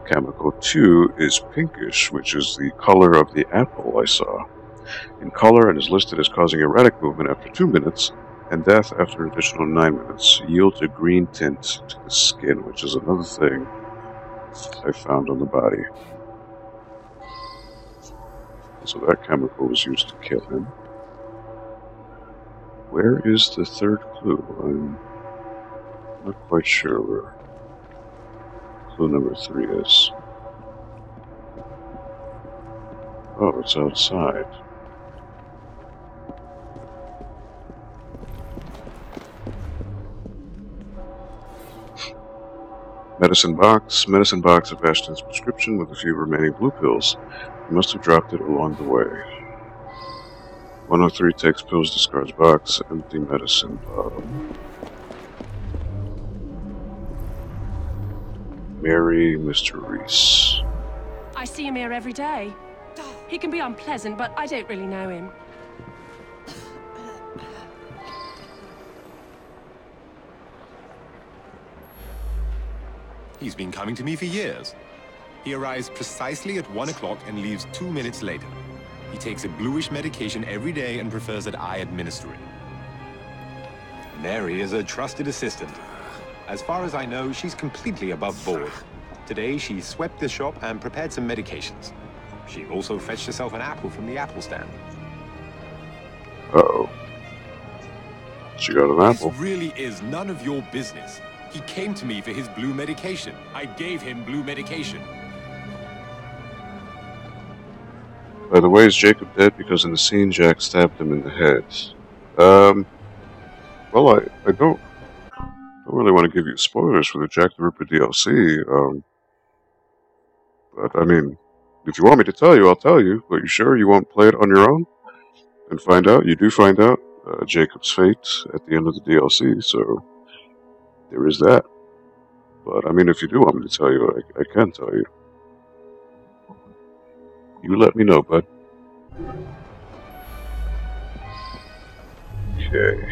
Chemical 2 is pinkish, which is the color of the apple I saw. In color and is listed as causing erratic movement after 2 minutes and death after an additional 9 minutes. Yields a green tint to the skin, which is another thing I found on the body. So that chemical was used to kill him. Where is the third clue? I'm not quite sure where clue number 3 is. Oh, it's outside. Medicine box of Ashton's prescription with a few remaining blue pills. He must have dropped it along the way. 103 takes pills, discards box, empty medicine bottle. Mary, Mr. Reese. I see him here every day. He can be unpleasant, but I don't really know him. He's been coming to me for years. He arrives precisely at 1 o'clock and leaves 2 minutes later. He takes a bluish medication every day and prefers that I administer it. Mary is a trusted assistant. As far as I know, she's completely above board. Today, she swept the shop and prepared some medications. She also fetched herself an apple from the apple stand. Uh-oh. She got an apple. This really is none of your business. He came to me for his blue medication. I gave him blue medication. By the way, is Jacob dead? Because in the scene, Jack stabbed him in the head. Well, I don't really want to give you spoilers for the Jack the Ripper DLC. But I mean, if you want me to tell you, I'll tell you. But you sure you won't play it on your own and find out? You do find out Jacob's fate at the end of the DLC, so there is that. But I mean, if you do want me to tell you, I can tell you. You let me know, bud. Okay.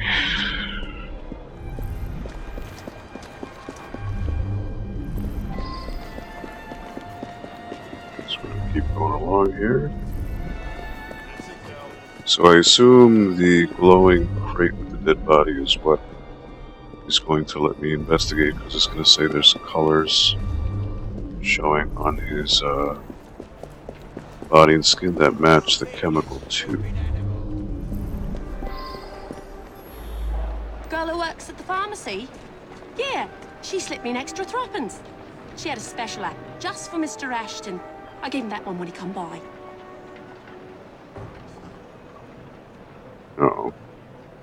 Just gonna keep going along here. So I assume the glowing crate with the dead body is what is going to let me investigate, because it's going to say there's colors showing on his body and skin that match the chemical 2. Girl who works at the pharmacy? Yeah, she slipped me an extra threepence. She had a special app just for Mr. Ashton. I gave him that one when he come by. Oh,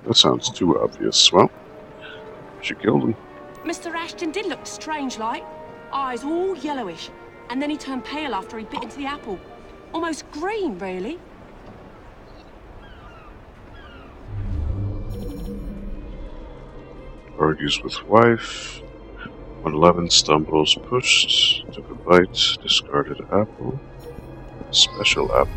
that sounds too obvious. Well, she killed him. Mr. Ashton did look strange-like. Eyes all yellowish. And then he turned pale after he bit into the apple. Almost green, really. Argues with wife. When Levin stumbles, pushed, took a bite, discarded apple, special apple.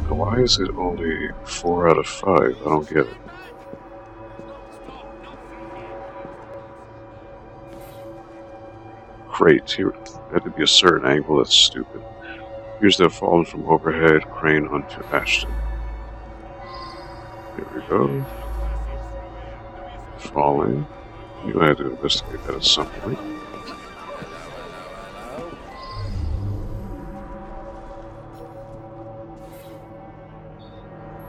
Why is it only 4 out of 5? I don't get it. Crate. Here, had to be a certain angle. That's stupid. Appears to have fallen from overhead crane onto Ashton. Here we go. Falling. You had to investigate that at some point.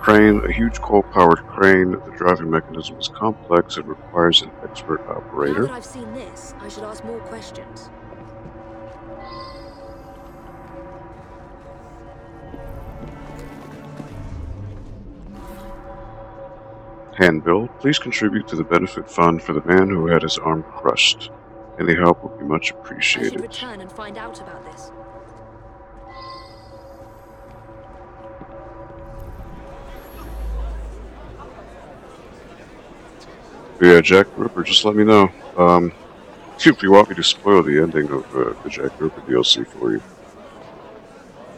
Crane, a huge coal-powered crane. The driving mechanism is complex and requires an expert Now operator. that I've seen this, I should ask more questions. Handbill, please contribute to the benefit fund for the man who had his arm crushed. Any help would be much I should appreciated. return and find out about this. Yeah, Jack Ripper, just let me know. If you want me to spoil the ending of the Jack Ripper DLC for you,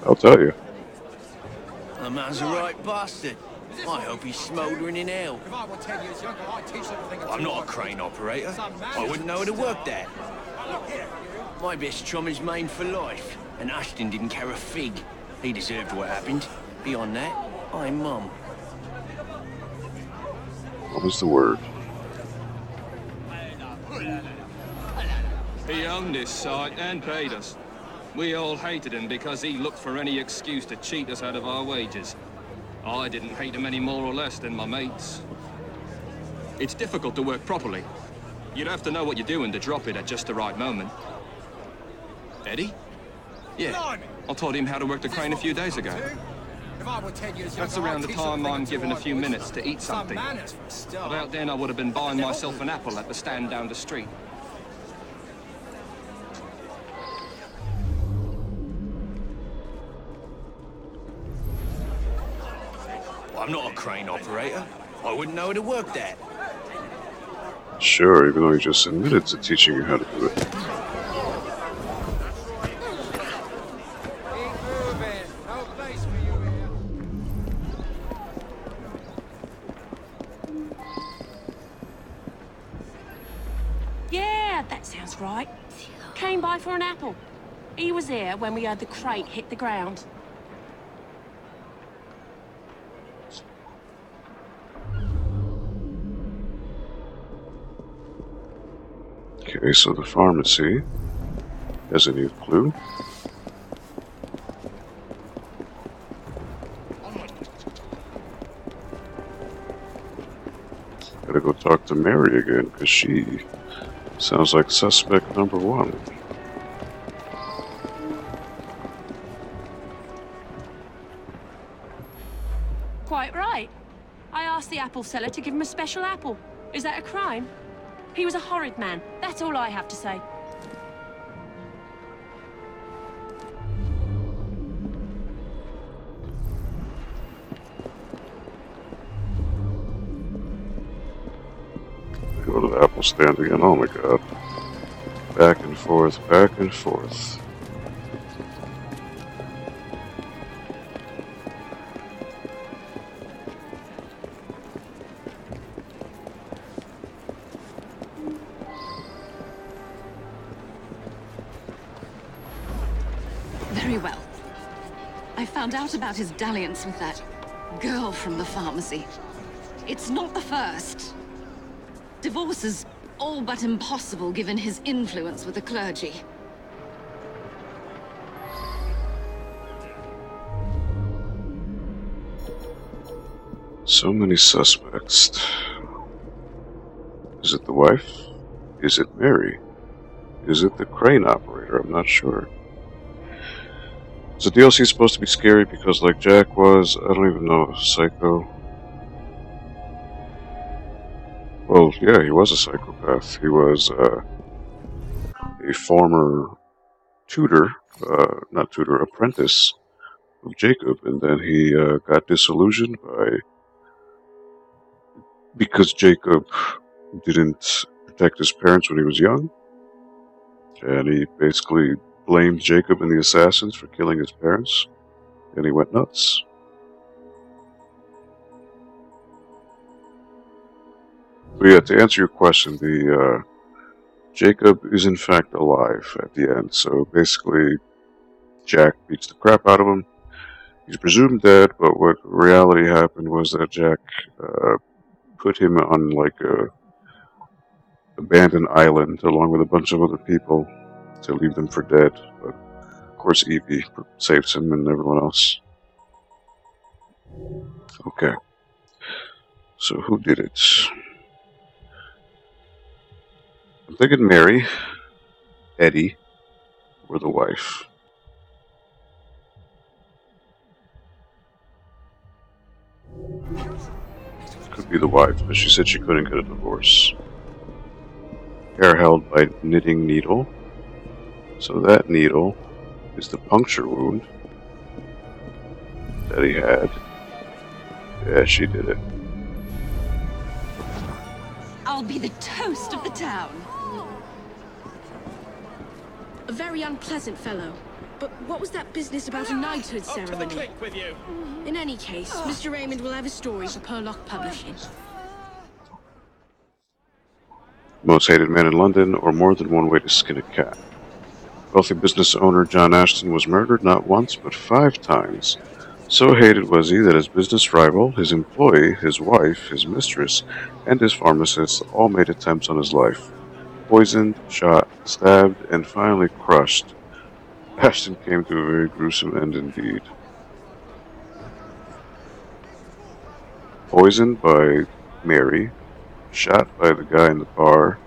I'll tell you. The man's a right bastard. I hope he's smouldering in hell. If I were 10 years younger, I'd teach them a thing or I'm two. not a crane operator. I wouldn't know how to work that. My best chum is maimed for life, and Ashton didn't care a fig. He deserved what happened. Beyond that, I'm mum. What was the word? He owned this site and paid us. We all hated him because he looked for any excuse to cheat us out of our wages. I didn't hate him any more or less than my mates. It's difficult to work properly. You'd have to know what you're doing to drop it at just the right moment. Eddie? Yeah, I taught him how to work the crane a few days ago. If I were 10 years That's younger, around I'd the teach them time thing or I'm two given a hard few boys. minutes to eat Some something. manners for a start. About then I would have been buying myself an apple at the stand down the street. I'm not a crane operator. I wouldn't know how to work that. Sure, even though he just admitted to teaching you how to do it. Yeah, that sounds right. Came by for an apple. He was here when we heard the crate hit the ground. Okay, so the pharmacy has a new clue. Gotta go talk to Mary again, because she sounds like suspect number 1. Quite right. I asked the apple seller to give him a special apple. Is that a crime? He was a horrid man. That's all I have to say. Go to the apple stand again. Oh my god. Back and forth, back and forth. very well. I found out about his dalliance with that girl from the pharmacy. It's not the first. Divorce is all but impossible given his influence with the clergy. So many suspects. Is it the wife? Is it Mary? Is it the crane operator? I'm not sure. Is the DLC supposed to be scary because, like Jack was, I don't even know, psycho? Well, yeah, he was a psychopath. He was a former tutor, not tutor, apprentice of Jacob, and then he got disillusioned because Jacob didn't protect his parents when he was young, and he basically blamed Jacob and the assassins for killing his parents, and he went nuts. But yeah, to answer your question, the Jacob is in fact alive at the end, so basically Jack beats the crap out of him. He's presumed dead, but what reality happened was that Jack put him on like a abandoned island along with a bunch of other people to leave them for dead. But of course Evie saves him and everyone else. Okay. So who did it? I'm thinking Mary, Eddie, or the wife. Could be the wife, but she said she couldn't get a divorce. Hair held by knitting needle. So that needle is the puncture wound that he had. Yeah, she did it. I'll be the toast of the town. A very unpleasant fellow. But what was that business about a knighthood ceremony? With you. In any case, Mr. Raymond will have a story for Purlock Publishing. Most hated man in London, or more than one way to skin a cat. Wealthy business owner John Ashton was murdered not once, but 5 times. So hated was he that his business rival, his employee, his wife, his mistress, and his pharmacist all made attempts on his life. Poisoned, shot, stabbed, and finally crushed. Ashton came to a very gruesome end indeed. Poisoned by Mary, shot by the guy in the bar,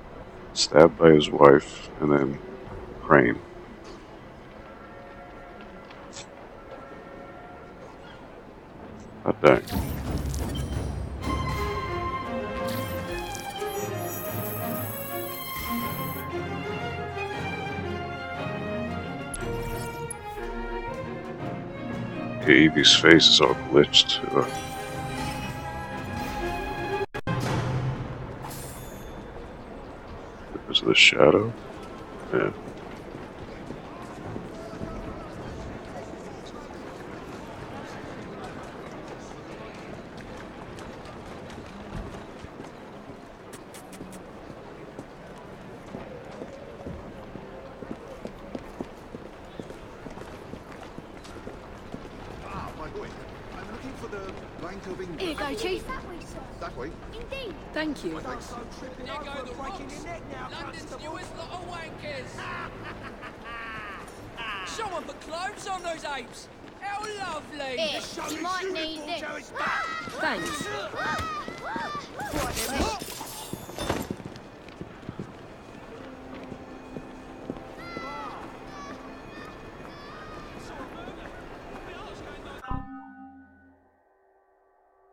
stabbed by his wife, and then Crane. Hot dang. Okay, Evie's face is all glitched. Because of the shadow? Yeah. Here you go, Chief. That way. Indeed. Thank you. London's newest lot of wankers. Someone put clothes on those apes. How lovely. Here, you might need this. Thanks.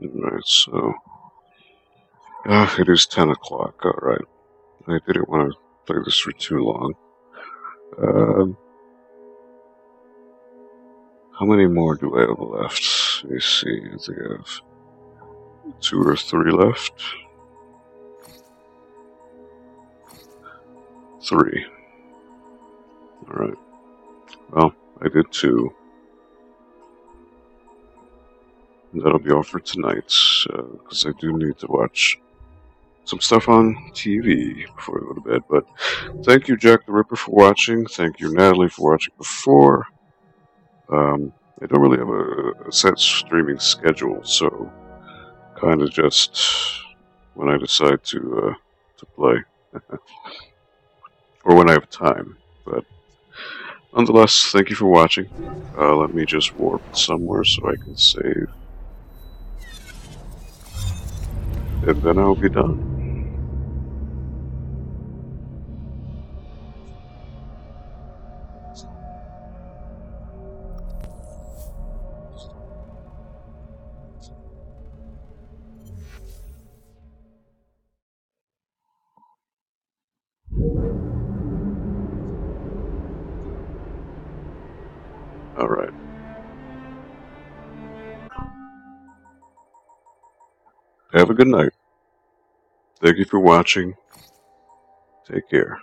Alright, so... it is 10 o'clock, alright. I didn't want to play this for too long. How many more do I have left? Let me see, I think I have 2 or 3 left. 3. Alright. Well, I did 2. And that'll be all for tonight, because I do need to watch some stuff on TV before I go to bed. But thank you, Jack the Ripper, for watching. Thank you, Natalie, for watching before. I don't really have a set streaming schedule, so kind of just when I decide to play, or when I have time. But nonetheless, thank you for watching. Let me just warp somewhere so I can save, and then I'll be done. Alright. Have a good night. Thank you for watching. Take care.